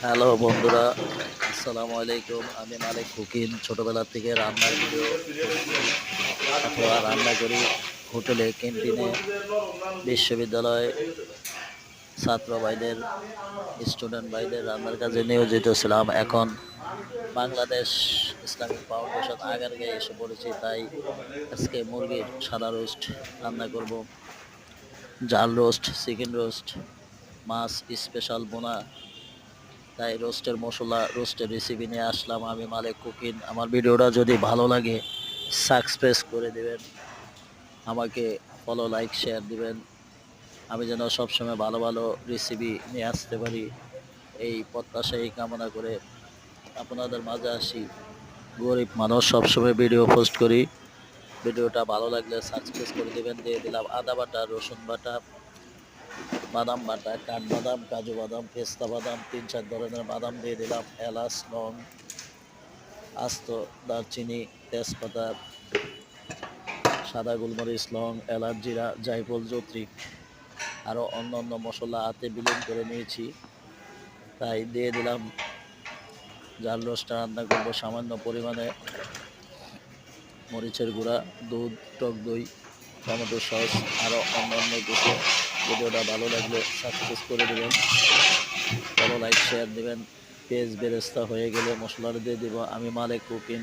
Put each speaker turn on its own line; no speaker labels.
Hello বন্ধুরা, আসসালামু আলাইকুম। আমি মালিক কুকিং। ছোটবেলা থেকে রান্নার ভিডিও পোস্ট করি অথবা রান্না করি হোটেলে, ক্যান্টিনে, বিশ্ববিদ্যালয়, ছাত্র ভাইদের, স্টুডেন্ট ভাইদের রান্নার কাজে নিয়োজিত ছিলাম। এখন বাংলাদেশ ইসলামিক ফাউন্ডেশন আগারগাঁয়ে এসে পড়েছি, তাই আজকে মুরগির সাদা রোস্ট রান্না করব, জাল রোস্ট, চিকেন রোস্ট, মাছ স্পেশাল বোনা। তাই রোস্টের মশলা, রোস্টের রেসিপি নিয়ে আসলাম আমি মালিক কুকিং। আমার ভিডিওটা যদি ভালো লাগে সাবস্ক্রাইব করে দেবেন, আমাকে ফলো, লাইক, শেয়ার দিবেন। আমি যেন সবসময় ভালো ভালো রেসিপি নিয়ে আসতে পারি, এই প্রত্যাশাই কামনা করে আপনাদের মাঝে আসি। গরিব মানুষ, সবসময় ভিডিও পোস্ট করি। ভিডিওটা ভালো লাগলে সাবস্ক্রাইব করে দেবেন। দিয়ে দিলাম আদা বাটা, রসুন বাটা, বাদাম বাটা, কাঠবাদাম, কাজু বাদাম, পেস্তা বাদাম, ৩-৪ ধরনের বাদাম দিয়ে দিলাম, এলাচ, লং, আস্ত দারচিনি, তেজপাতা, সাদা গোলমরিচ, লং, এলাচ, জিরা, জায়ফল, জত্রিক, আরও অন্য অন্য মশলা হাতে বিলীন করে নিয়েছি। তাই দিয়ে দিলাম। জাল রোস্টটা রান্না করবো সামান্য পরিমাণে মরিচের গুঁড়া, দুধ, টক দই, টমেটো সস, আরও অন্য অন্য কিছু। ভিডিওটা ভালো লাগলে সাবস্ক্রাইব করে দেবেন, ফলো, লাইক, শেয়ার দেবেন। পেজ বেরেস্তা হয়ে গেলে মশলাটা দিয়ে দিব। আমি মালিক কুকিং।